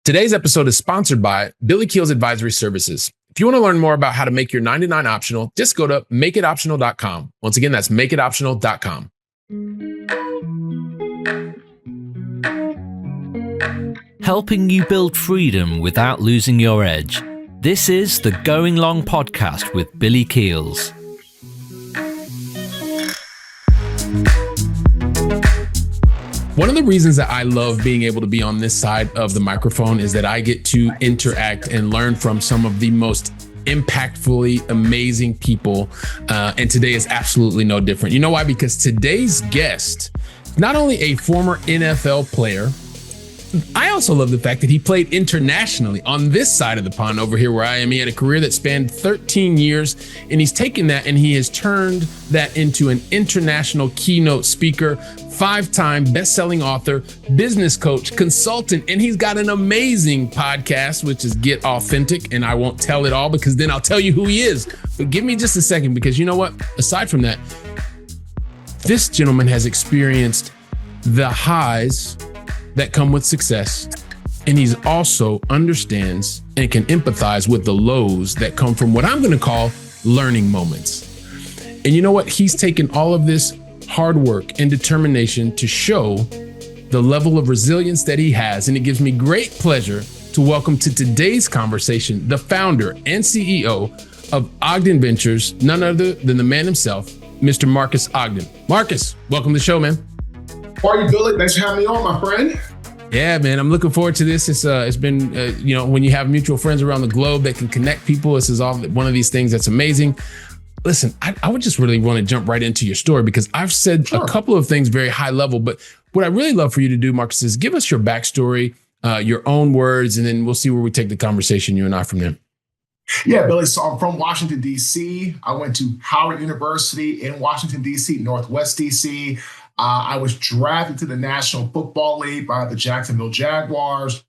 Today's episode is sponsored by Billy Keel's Advisory Services. If you want to learn more about how to make your 99 optional, just go to makeitoptional.com. Once again, that's makeitoptional.com. Helping you build freedom without losing your edge. This is the Going Long podcast with Billy Keels. One of the reasons that I love being able to be on this side of the microphone is that I get to interact and learn from some of the most impactfully amazing people. And today is absolutely no different. You know why? Because today's guest, not only a former NFL player, I also love the fact that he played internationally on this side of the pond over here where I am. He had a career that spanned 13 years, and he's taken that and he has turned that into an international keynote speaker, 5-time best-selling author, business coach, consultant, and he's got an amazing podcast, which is Get Authentic. And I won't tell it all because then I'll tell you who he is. But give me just a second, because you know what? Aside from that, this gentleman has experienced the highs that come with success. And he's also understands and can empathize with the lows that come from what I'm going to call learning moments. And you know what? He's taken all of this hard work and determination to show the level of resilience that he has. And it gives me great pleasure to welcome to today's conversation the founder and CEO of Ogden Ventures, none other than the man himself, Mr. Marques Ogden. Marques, welcome to the show, man. How are you, Billy? Thanks for having me on, my friend. Yeah, man, I'm looking forward to this. It's been, when you have mutual friends around the globe that can connect people, this is all one of these things that's amazing. Listen, I would just really want to jump right into your story because I've said a couple of things very high level, but what I really love for you to do, Marques, is give us your backstory, your own words, and then we'll see where we take the conversation, you and I, from there. Yeah, Billy. So I'm from Washington, D.C. I went to Howard University in Washington, D.C., Northwest D.C. I was drafted to the National Football League by the Jacksonville Jaguars.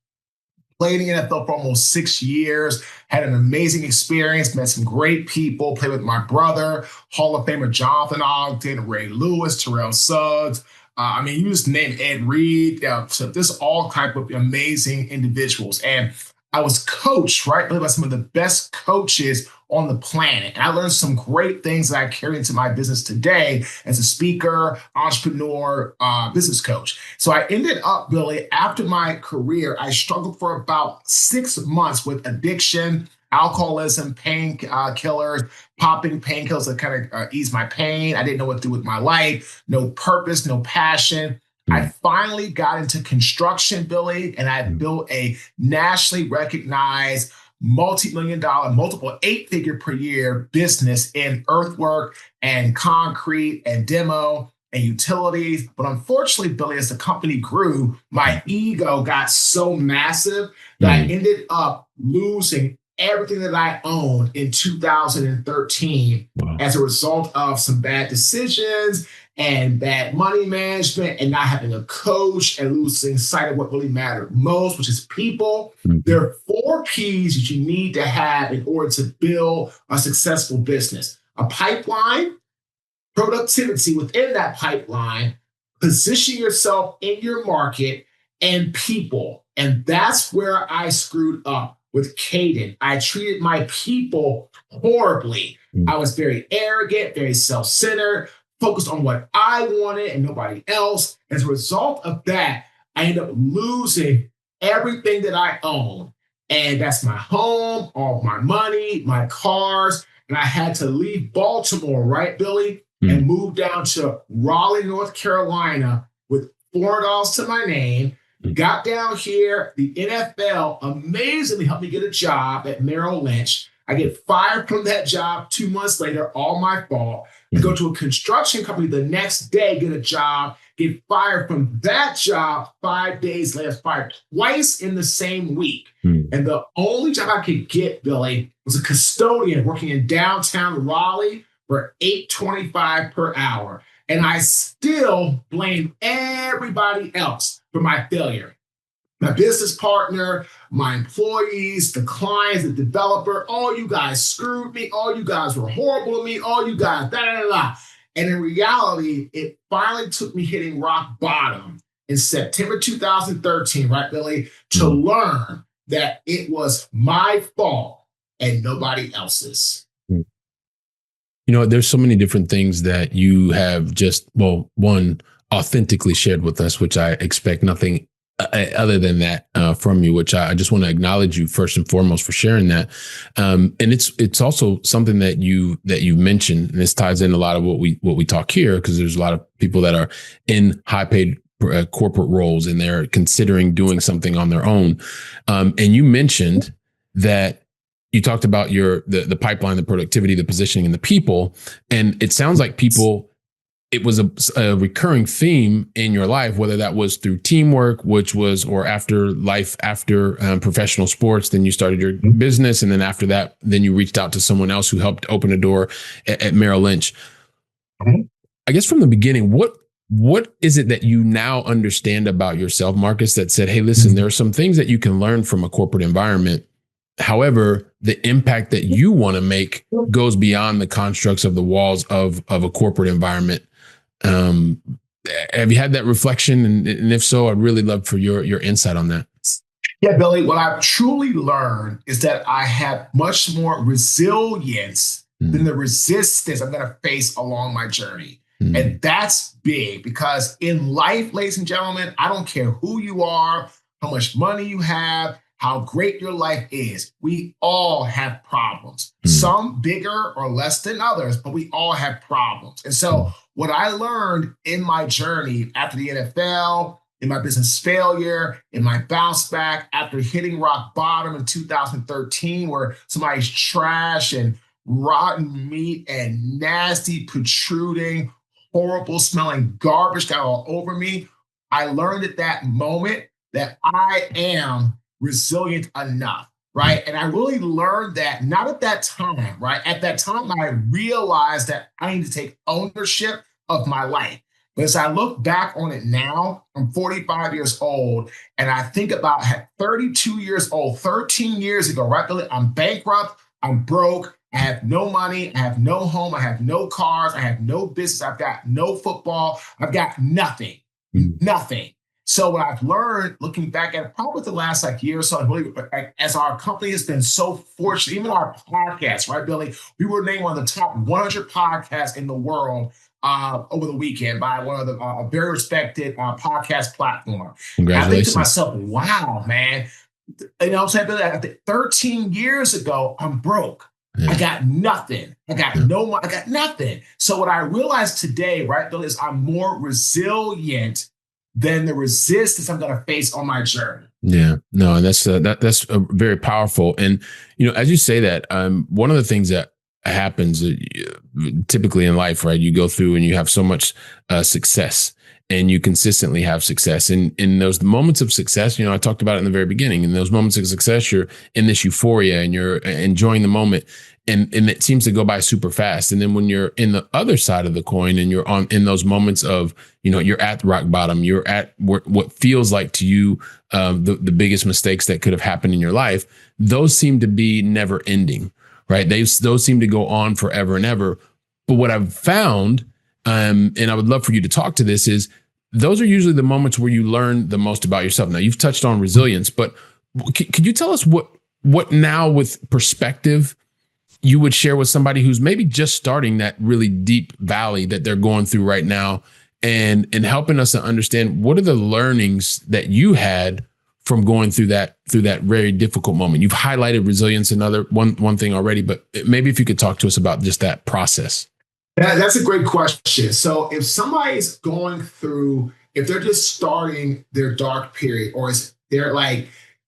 Played in the NFL for almost 6 years. Had an amazing experience. Met some great people. Played with my brother, Hall of Famer Jonathan Ogden, Ray Lewis, Terrell Suggs. You just name Ed Reed. So there's all type of amazing individuals. And I was coached, right, by some of the best coaches on the planet. And I learned some great things that I carry into my business today as a speaker, entrepreneur, business coach. So I ended up, Billy, after my career, I struggled for about 6 months with addiction, alcoholism, painkillers, popping painkillers that kind of ease my pain. I didn't know what to do with my life, no purpose, no passion. I finally got into construction, Billy, and I built a nationally recognized multi-million-dollar, multiple 8-figure per year business in earthwork and concrete and demo and utilities. But unfortunately, Billy, as the company grew, my ego got so massive that I ended up losing everything that I owned in 2013 as a result of some bad decisions and bad money management and not having a coach and losing sight of what really mattered most, which is people. There are 4 P's that you need to have in order to build a successful business: a pipeline, productivity within that pipeline, position yourself in your market, and people. And that's where I screwed up with Caden. I treated my people horribly. I was very arrogant, very self-centered, focused on what I wanted and nobody else. As a result of that, I ended up losing everything that I own. And that's my home, all of my money, my cars. And I had to leave Baltimore, right, Billy, and move down to Raleigh, North Carolina with $4 to my name. Got down here, the NFL amazingly helped me get a job at Merrill Lynch. I get fired from that job 2 months later, all my fault. I go to a construction company the next day, get a job, get fired from that job 5 days later, fired twice in the same week. And the only job I could get, Billy, was a custodian working in downtown Raleigh for $8.25 per hour. And I still blame everybody else for my failure. My business partner, my employees, the clients, the developer, all you guys screwed me. All you guys were horrible to me. All you guys, da, da, da, da. And in reality, it finally took me hitting rock bottom in September 2013, right, Billy, to learn that it was my fault and nobody else's. There's so many different things that you have just, one, authentically shared with us, which I expect nothing other than that from you, which I just want to acknowledge you first and foremost for sharing that. And it's also something that you've mentioned, and this ties in a lot of what we talk here, because there's a lot of people that are in high paid corporate roles and they're considering doing something on their own. And you mentioned that you talked about the pipeline, the productivity, the positioning, and the people. And it sounds like it was a recurring theme in your life, whether that was through teamwork, or after professional sports, then you started your business. And then after that, then you reached out to someone else who helped open a door at Merrill Lynch. I guess from the beginning, what is it that you now understand about yourself, Marques, that said, hey, listen, there are some things that you can learn from a corporate environment. However, the impact that you want to make goes beyond the constructs of the walls of a corporate environment. Have you had that reflection? And if so, I'd really love for your insight on that. Yeah, Billy, what I've truly learned is that I have much more resilience than the resistance I'm going to face along my journey. And that's big, because in life, ladies and gentlemen, I don't care who you are, how much money you have, how great your life is. We all have problems, some bigger or less than others, but we all have problems. And so what I learned in my journey after the NFL, in my business failure, in my bounce back after hitting rock bottom in 2013, where somebody's trash and rotten meat and nasty, protruding, horrible smelling garbage got all over me, I learned at that moment that I am resilient enough, right? And I really learned that not at that time, right? At that time, I realized that I need to take ownership of my life. But as I look back on it now, I'm 45 years old, and I think about 32 years old, 13 years ago, right, Billy? I'm bankrupt, I'm broke, I have no money, I have no home, I have no cars, I have no business, I've got no football, I've got nothing, nothing. So what I've learned, looking back at probably the last year or so, really, as our company has been so fortunate, even our podcast, right, Billy? We were named one of the top 100 podcasts in the world over the weekend by one of the a very respected podcast platform. Congratulations. I think to myself, wow, man. You know what I'm saying, Billy? 13 years ago, I'm broke. Yeah. I got nothing. I got no money. I got nothing. So what I realized today, right, Billy, is I'm more resilient than the resistance I'm going to face on my journey. Yeah, no, and that's very powerful. And as you say that, one of the things that happens typically in life, right? You go through and you have so much success, and you consistently have success. And in those moments of success, I talked about it in the very beginning. In those moments of success, you're in this euphoria and you're enjoying the moment. And it seems to go by super fast. And then when you're in the other side of the coin and you're in those moments of, you're at rock bottom, you're at what feels like to you the biggest mistakes that could have happened in your life, those seem to be never ending, right? Those seem to go on forever and ever. But what I've found, and I would love for you to talk to this, is those are usually the moments where you learn the most about yourself. Now, you've touched on resilience, but could you tell us what now with perspective you would share with somebody who's maybe just starting that really deep valley that they're going through right now, and helping us to understand what are the learnings that you had from going through that very difficult moment? You've highlighted resilience, another one thing already, but maybe if you could talk to us about just that process. That's a great question. So if somebody's going through, if they're just starting their dark period, or they're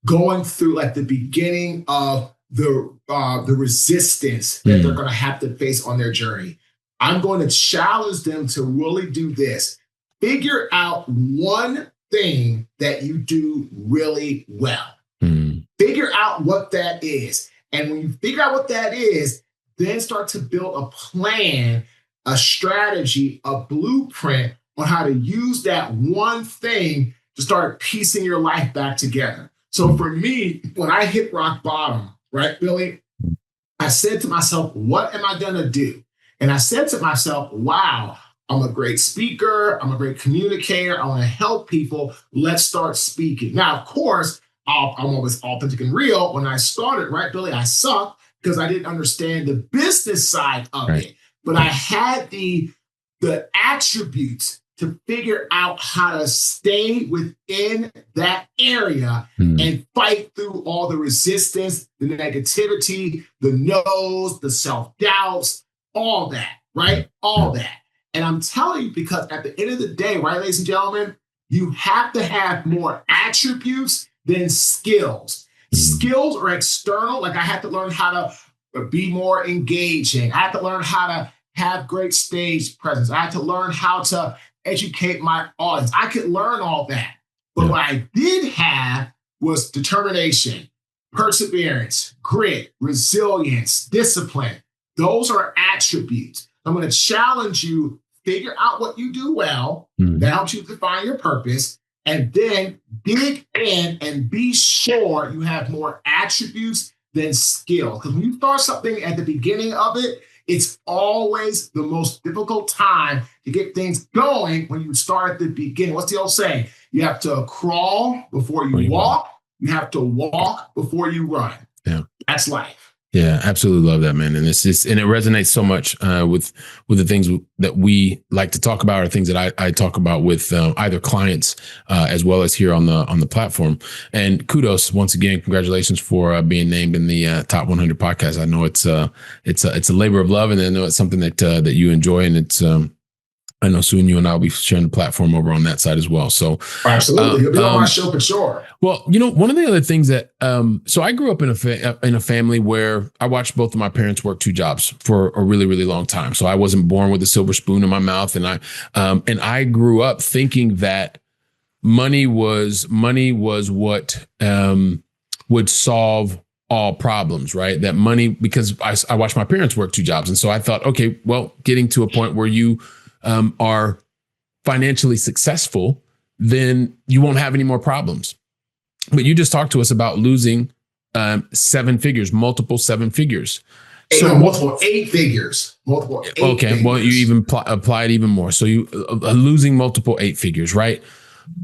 going through the beginning of the resistance that they're going to have to face on their journey, I'm going to challenge them to really do this. Figure out one thing that you do really well. Figure out what that is. And when you figure out what that is, then start to build a plan, a strategy, a blueprint on how to use that one thing to start piecing your life back together. So for me, when I hit rock bottom, right, Billy, I said to myself, what am I going to do? And I said to myself, wow, I'm a great speaker. I'm a great communicator. I want to help people. Let's start speaking. Now, of course, I'm always authentic and real. When I started, right, Billy, I sucked because I didn't understand the business side of it. But I had the attributes to figure out how to stay within that area and fight through all the resistance, the negativity, the no's, the self-doubts, all that, right? All that. And I'm telling you, because at the end of the day, right, ladies and gentlemen, you have to have more attributes than skills. Skills are external. Like I had to learn how to be more engaging. I had to learn how to have great stage presence. I had to learn how to educate my audience. I could learn all that. But what I did have was determination, perseverance, grit, resilience, discipline. Those are attributes. I'm going to challenge you, figure out what you do well. That helps you define your purpose. And then dig in and be sure you have more attributes than skills. Because when you start something at the beginning of it, it's always the most difficult time to get things going when you start at the beginning. What's the old saying? You have to crawl before you walk. You have to walk before you run. Yeah. That's life. Yeah, absolutely love that, man. And it's just, and it resonates so much with the things that we like to talk about, or things that I talk about with either clients as well as here on the platform. And kudos once again, congratulations for being named in the top 100 podcasts. I know it's a labor of love, and I know it's something that you enjoy, and it's I know soon you and I will be sharing the platform over on that side as well. So absolutely, you'll be on my show for sure. Well, one of the other things that so I grew up in a family where I watched both of my parents work two jobs for a really, really long time. So I wasn't born with a silver spoon in my mouth, and I grew up thinking that money was what would solve all problems, right? That money, because I watched my parents work two jobs, and so I thought, okay, well, getting to a point where you are financially successful, then you won't have any more problems. But you just talked to us about losing seven figures, multiple seven figures. Multiple eight figures. Okay, well, you even applied even more. So you losing multiple eight figures, right?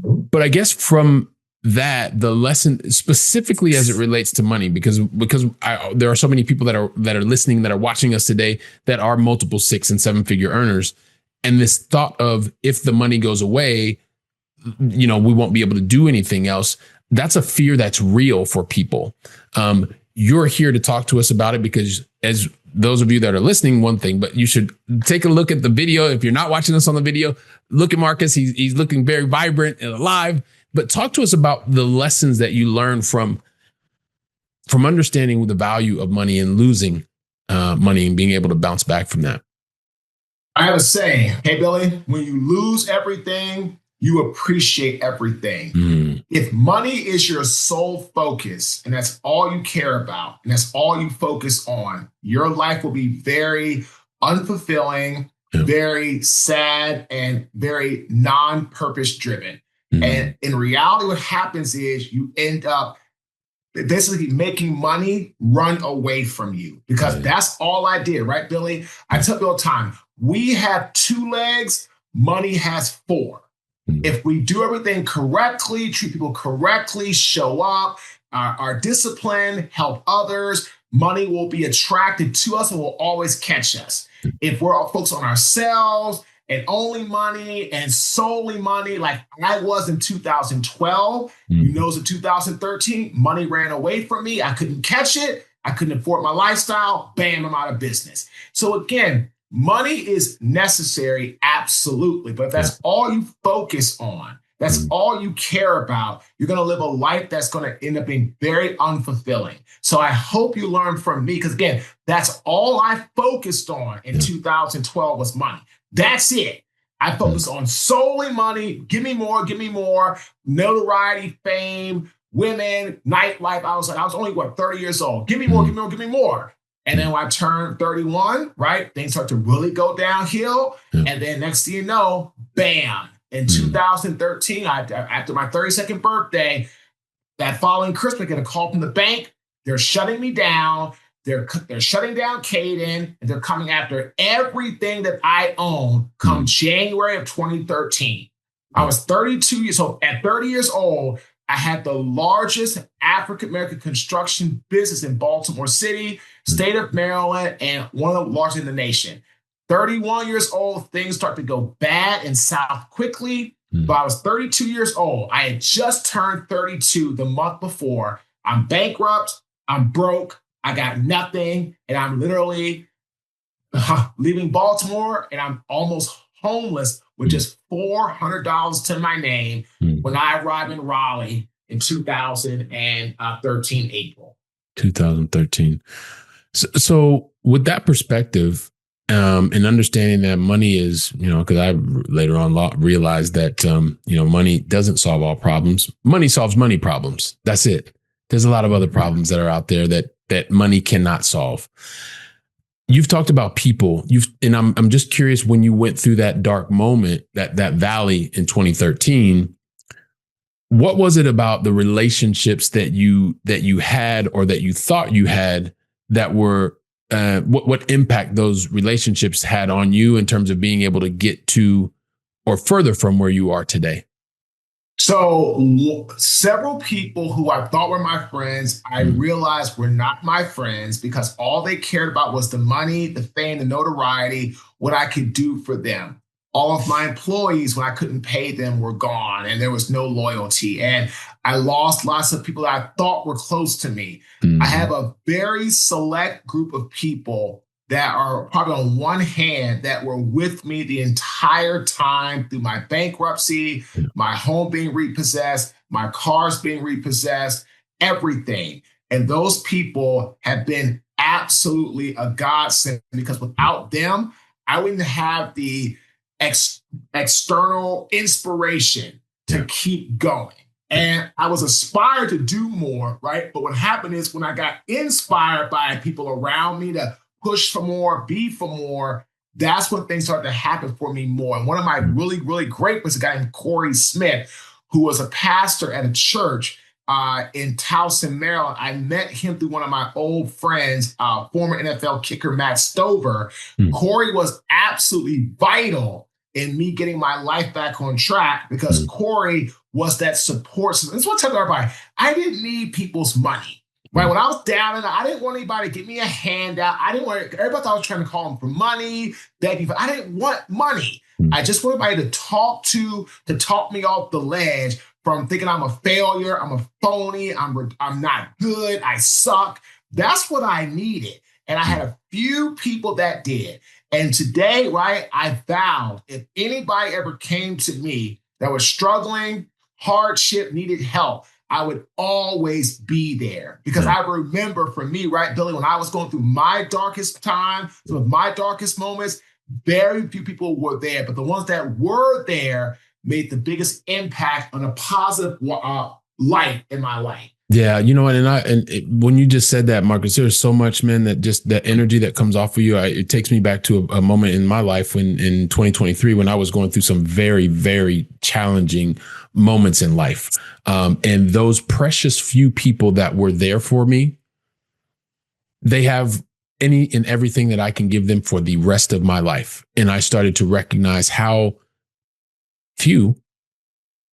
But I guess from that, the lesson specifically as it relates to money, because there are so many people that are listening, that are watching us today, that are multiple 6 and 7 figure earners. And this thought of, if the money goes away, we won't be able to do anything else. That's a fear that's real for people. You're here to talk to us about it because, as those of you that are listening, one thing, but you should take a look at the video. If you're not watching us on the video, look at Marques. He's looking very vibrant and alive. But talk to us about the lessons that you learned from understanding the value of money and losing money and being able to bounce back from that. I have a saying, hey, Billy, when you lose everything, you appreciate everything. If money is your sole focus and that's all you care about and that's all you focus on, your life will be very unfulfilling, very sad, and very non-purpose driven. And in reality, what happens is you end up basically making money run away from you, because that's all I did, right, Billy? I tell you all the time, we have 2 legs, money has 4. If we do everything correctly, treat people correctly, show up, are disciplined, help others, money will be attracted to us and will always catch us. If we're all focused on ourselves and only money and solely money, like I was in 2012, it was in 2013, money ran away from me. I couldn't catch it. I couldn't afford my lifestyle. Bam, I'm out of business. So again, money is necessary, absolutely. But if that's all you focus on, that's all you care about, you're going to live a life that's going to end up being very unfulfilling. So I hope you learn from me, because again, that's all I focused on in 2012 was money. That's it. I focused on solely money. Give me more, notoriety, fame, women, nightlife. I was only 30 years old. Give me more, give me more. And then when I turned 31, right, things start to really go downhill. And then next thing you know, bam, in 2013, after my 32nd birthday, that following Christmas, I get a call from the bank. They're shutting me down. they're shutting down Caden, and they're coming after everything that I own come January of 2013. I was 32 years old. At 30 years old, I had the largest African-American construction business in Baltimore City, state of Maryland, and one of the largest in the nation. 31 years old, things start to go bad and south quickly. But I was 32 years old. I had just turned 32 the month before. I'm bankrupt. I'm broke. I got nothing. And I'm literally leaving Baltimore, and I'm almost homeless with just $400 to my name when I arrived in Raleigh in 2013, April. 2013. So with that perspective, and understanding that money is, because I later on realized that, money doesn't solve all problems. Money solves money problems. That's it. There's a lot of other problems that are out there that money cannot solve. You've talked about people. And I'm just curious, when you went through that dark moment, that valley in 2013, what was it about the relationships that you had, or that you thought you had, that were what impact those relationships had on you in terms of being able to get to or further from where you are today? So several people who I thought were my friends, I realized were not my friends, because all they cared about was the money, the fame, the notoriety, what I could do for them. All of my employees, when I couldn't pay them, were gone, and there was no loyalty. And I lost lots of people that I thought were close to me. I have a very select group of people that are probably on one hand that were with me the entire time through my bankruptcy, my home being repossessed, my cars being repossessed, everything. And those people have been absolutely a godsend, because without them, I wouldn't have the external inspiration to keep going. And I was aspired to do more, right? But what happened is, when I got inspired by people around me to push for more, be for more, that's when things started to happen for me more. And one of my really, really great was a guy named Corey Smith, who was a pastor at a church in Towson, Maryland. I met him through one of my old friends, former NFL kicker Matt Stover. Corey was absolutely vital in me getting my life back on track, because Corey was that support system. That's what I tell everybody. I didn't need people's money. Right. When I was down, and I didn't want anybody to give me a handout. Everybody thought I was trying to call them for money, begging for. I didn't want money. I just want everybody to talk me off the ledge from thinking I'm a failure, I'm a phony, I'm not good, I suck. That's what I needed. And I had a few people that did. And today, right, I vowed, if anybody ever came to me that was struggling, hardship, needed help, I would always be there. Because I remember, for me, right, Billy, when I was going through my darkest time, some of my darkest moments, very few people were there. But the ones that were there made the biggest impact on a positive light in my life. Yeah, when you just said that, Marques, there's so much, man, that just that energy that comes off of you. It takes me back to a moment in my life in 2023, when I was going through some very, very challenging moments in life. And those precious few people that were there for me, they have any and everything that I can give them for the rest of my life. And I started to recognize how few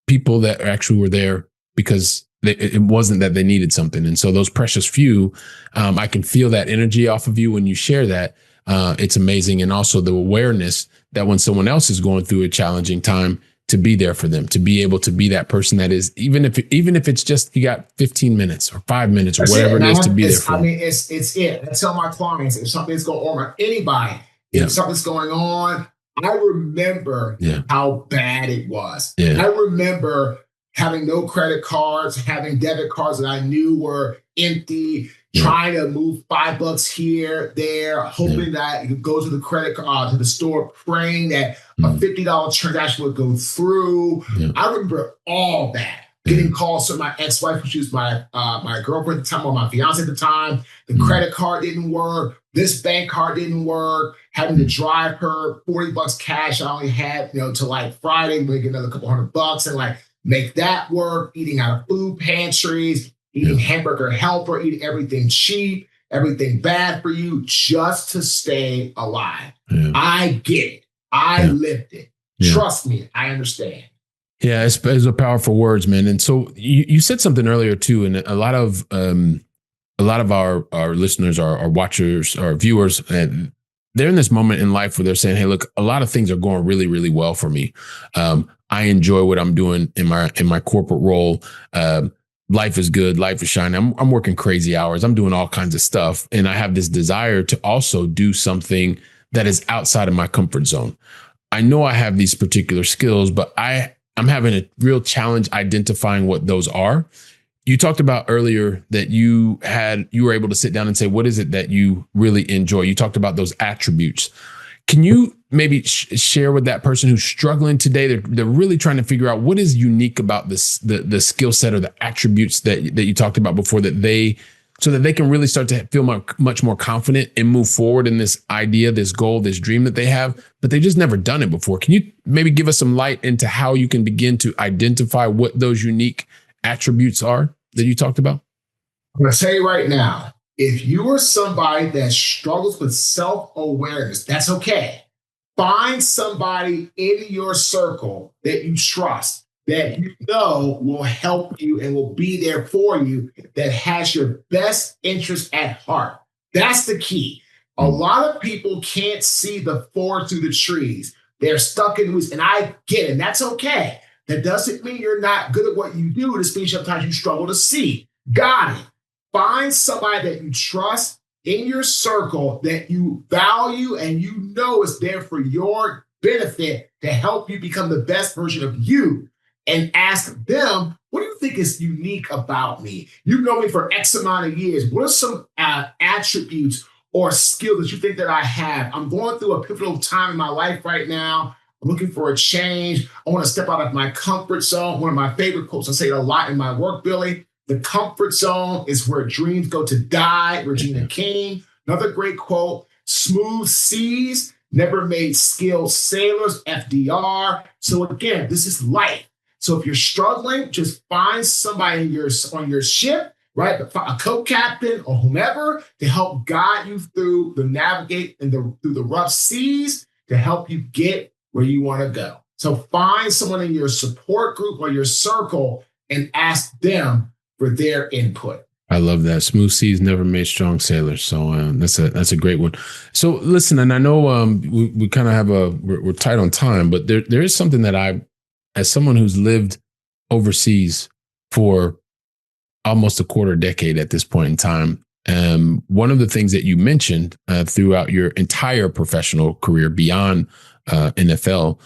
people that actually were there because it wasn't that they needed something. And so those precious few, I can feel that energy off of you when you share that. It's amazing. And also the awareness that when someone else is going through a challenging time, to be there for them, to be able to be that person that is, even if it's just, you got 15 minutes or 5 minutes or whatever it is, to be there for them. I mean, it's it. I tell my clients, if something's going on with anybody, if something's going on, I remember how bad it was. I remember having no credit cards, having debit cards that I knew were empty, trying to move $5 here, there, hoping that you could go to the credit card, to the store, praying that a $50 transaction would go through. I remember all that. Getting calls from my ex-wife, she was my girlfriend at the time, or my fiance at the time. The credit card didn't work. This bank card didn't work. Having to drive her $40 cash. I only had, to like Friday, make another couple $100 and like make that work. Eating out of food pantries, eating hamburger helper, eating everything cheap. everything bad for you just to stay alive. Yeah. I get it. I lived it. Yeah. Trust me, I understand. Yeah, it's a powerful words, man. And so you said something earlier too, and a lot of our listeners, our watchers, our viewers, and they're in this moment in life where they're saying, "Hey, look, a lot of things are going really, really well for me. I enjoy what I'm doing in my corporate role. Life is good. Life is shining. I'm working crazy hours. I'm doing all kinds of stuff, and I have this desire to also do something that is outside of my comfort zone. I know I have these particular skills, but I'm having a real challenge identifying what those are." You talked about earlier that you were able to sit down and say, what is it that you really enjoy? You talked about those attributes. Can you maybe share with that person who's struggling today? They're really trying to figure out what is unique about this, the skill set or the attributes that you talked about before, so that they can really start to feel much more confident and move forward in this idea, this goal, this dream that they have, but they just never done it before. Can you maybe give us some light into how you can begin to identify what those unique attributes are that you talked about? I'm going to tell you right now, if you are somebody that struggles with self-awareness, that's okay. Find somebody in your circle that you trust, that you know will help you and will be there for you, that has your best interest at heart. That's the key. A lot of people can't see the forest through the trees. They're stuck in the weeds, and I get it, and that's okay. That doesn't mean you're not good at what you do. This means sometimes you struggle to see. Got it. Find somebody that you trust in your circle, that you value and you know is there for your benefit to help you become the best version of you, and ask them, what do you think is unique about me? You've known me for X amount of years. What are some attributes or skills that you think that I have? I'm going through a pivotal time in my life right now. I'm looking for a change. I want to step out of my comfort zone. One of my favorite quotes, I say it a lot in my work, Billy. The comfort zone is where dreams go to die. Regina King. Another great quote, smooth seas never made skilled sailors, FDR. So again, this is life. So if you're struggling, just find somebody on your ship, right? A co-captain or whomever to help guide you through the navigate and through the rough seas to help you get where you want to go. So find someone in your support group or your circle and ask them for their input. I love that. Smooth seas never made strong sailors. So that's a great one. So listen, and I know we kind of have we're tight on time, but there is something that as someone who's lived overseas for almost a quarter decade at this point in time, one of the things that you mentioned throughout your entire professional career beyond NFL,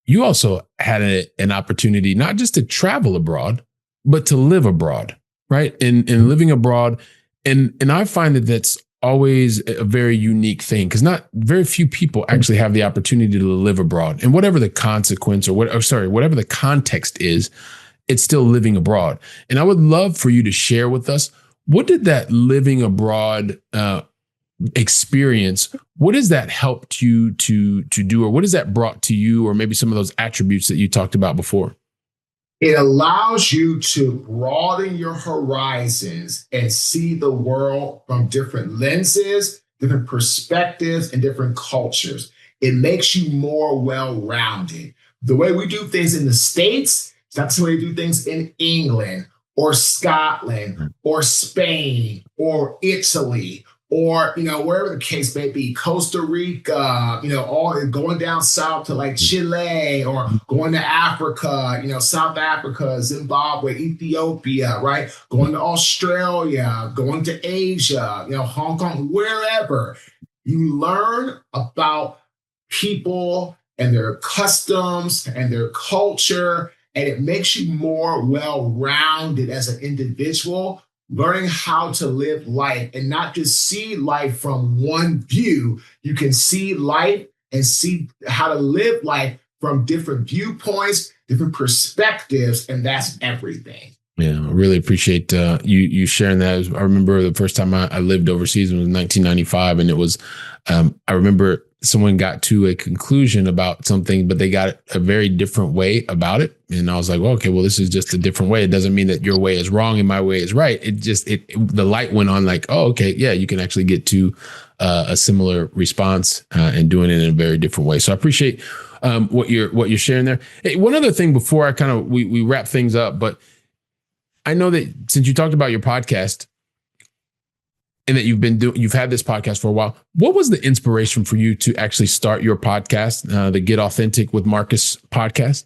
you also had an opportunity not just to travel abroad, but to live abroad, right? And living abroad, and I find that's always a very unique thing, because not very few people actually have the opportunity to live abroad, and whatever the consequence whatever the context is, it's still living abroad. And I would love for you to share with us, what did that living abroad experience, what has that helped you to do, or what has that brought to you, or maybe some of those attributes that you talked about before? It allows you to broaden your horizons and see the world from different lenses, different perspectives, and different cultures. It makes you more well-rounded. The way we do things in the States, it's not the way we do things in England or Scotland or Spain or Italy, or, wherever the case may be, Costa Rica, all going down south to like Chile, or going to Africa, South Africa, Zimbabwe, Ethiopia, right? Going to Australia, going to Asia, Hong Kong, wherever. You learn about people and their customs and their culture, and it makes you more well-rounded as an individual, learning how to live life and not just see life from one view. You can see life and see how to live life from different viewpoints, different perspectives, and that's everything. Yeah, I really appreciate you sharing that. I remember the first time I lived overseas was in 1995, and it was, I remember someone got to a conclusion about something, but they got a very different way about it. And I was like, well, okay, well, this is just a different way. It doesn't mean that your way is wrong and my way is right. The light went on like, oh, okay, yeah, you can actually get to a similar response and doing it in a very different way. So I appreciate what you're sharing there. Hey, one other thing before I kind of we wrap things up, but I know that since you talked about your podcast and that you've had this podcast for a while, what was the inspiration for you to actually start your podcast, the Get Authentic with Marques podcast?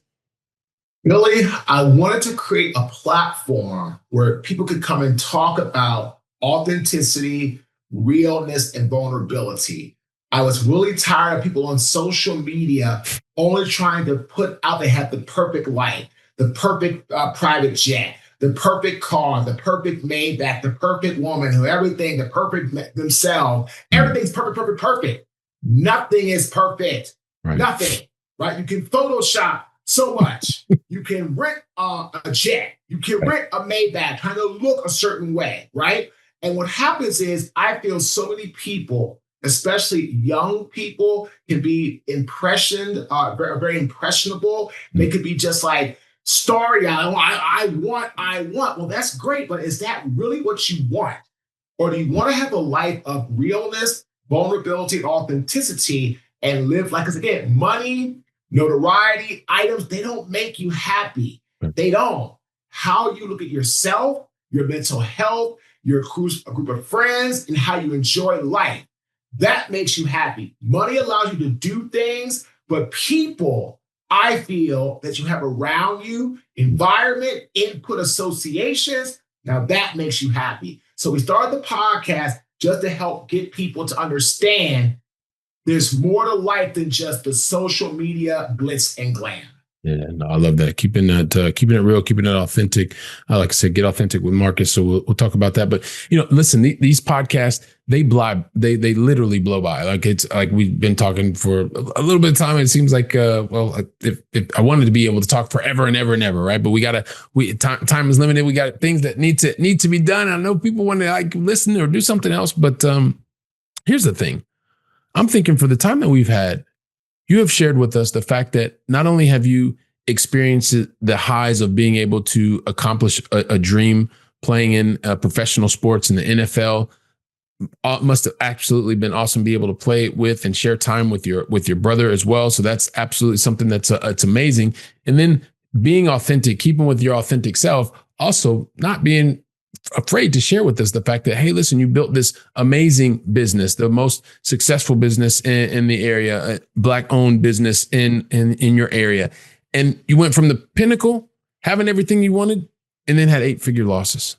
Billy, I wanted to create a platform where people could come and talk about authenticity, realness, and vulnerability. I was really tired of people on social media only trying to put out they have the perfect life, the perfect private jet, the perfect car, the perfect Maybach, the perfect woman, who everything, the perfect themselves. Everything's perfect, perfect, perfect. Nothing is perfect. Right. Nothing, right? You can Photoshop so much. You can rent a jet. You can rent a Maybach, trying to look a certain way, right? And what happens is I feel so many people, especially young people, can be very impressionable. They could be just like, starry-eyed, I want. Well, that's great, but is that really what you want? Or do you want to have a life of realness, vulnerability, and authenticity and live like, because again, money, notoriety, items, they don't make you happy. They don't. How you look at yourself, your mental health, your a group of friends, and how you enjoy life, that makes you happy. Money allows you to do things, but people, I feel that you have around you, environment, input, associations, now that makes you happy. So we started the podcast just to help get people to understand there's more to life than just the social media glitz and glam. Yeah, no, I love that. Keeping it real, keeping it authentic. Like I said, Get Authentic with Marques. So we'll talk about that. But listen, these podcasts, they literally blow by. Like it's like we've been talking for a little bit of time. It seems like if I wanted to be able to talk forever and ever and ever, right? But time is limited. We got things that need to be done. I know people want to like listen or do something else, but here's the thing. I'm thinking for the time that we've had, you have shared with us the fact that not only have you experienced the highs of being able to accomplish a dream playing in professional sports in the NFL, must have absolutely been awesome to be able to play with and share time with your brother as well. So that's absolutely something that's it's amazing. And then being authentic, keeping with your authentic self, also not being afraid to share with us the fact that, hey, listen, you built this amazing business, the most successful business in the area, Black-owned business in your area. And you went from the pinnacle, having everything you wanted, and then had 8-figure losses.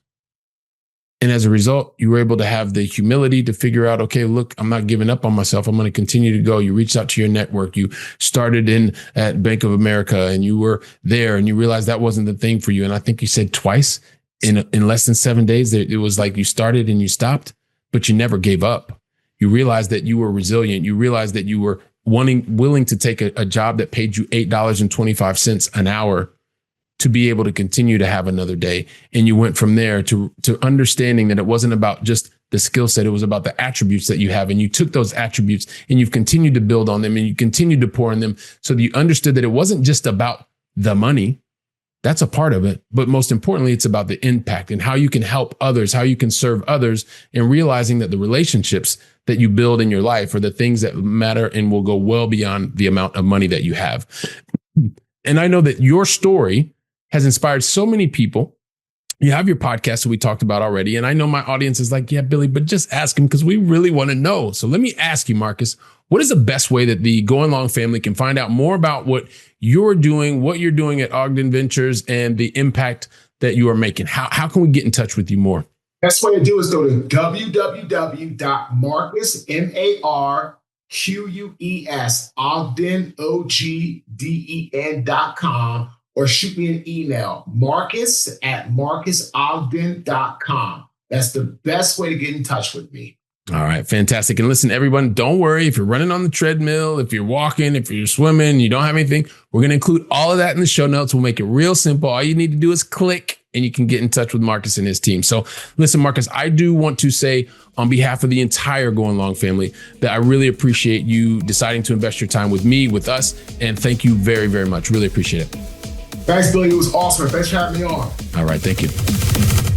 And as a result, you were able to have the humility to figure out, okay, look, I'm not giving up on myself. I'm going to continue to go. You reached out to your network. You started at Bank of America and you were there and you realized that wasn't the thing for you. And I think you said twice in less than 7 days, it was like you started and you stopped, but you never gave up. You realized that you were resilient. You realized that you were willing to take a job that paid you $8.25 an hour to be able to continue to have another day. And you went from there to understanding that it wasn't about just the skill set. It was about the attributes that you have. And you took those attributes and you've continued to build on them and you continued to pour in them so that you understood that it wasn't just about the money. That's a part of it. But most importantly, it's about the impact and how you can help others, how you can serve others, and realizing that the relationships that you build in your life are the things that matter and will go well beyond the amount of money that you have. And I know that your story has inspired so many people. You have your podcast that we talked about already. And I know my audience is like, yeah, Billy, but just ask him because we really want to know. So let me ask you, Marques, what is the best way that the Going Long family can find out more about what you're doing at Ogden Ventures and the impact that you are making? How can we get in touch with you more? Best way to do is go to www.marques, MARQUES, Ogden, OGDEN.com, or shoot me an email, Marques@marquesogden.com. That's the best way to get in touch with me. All right, fantastic. And listen, everyone, don't worry if you're running on the treadmill, if you're walking, if you're swimming, you don't have anything, we're going to include all of that in the show notes. We'll make it real simple. All you need to do is click and you can get in touch with Marques and his team. So listen, Marques, I do want to say on behalf of the entire Going Long family that I really appreciate you deciding to invest your time with me, with us, and thank you very, very much. Really appreciate it. Thanks, Billy. It was awesome. Thanks for having me on. All right, thank you.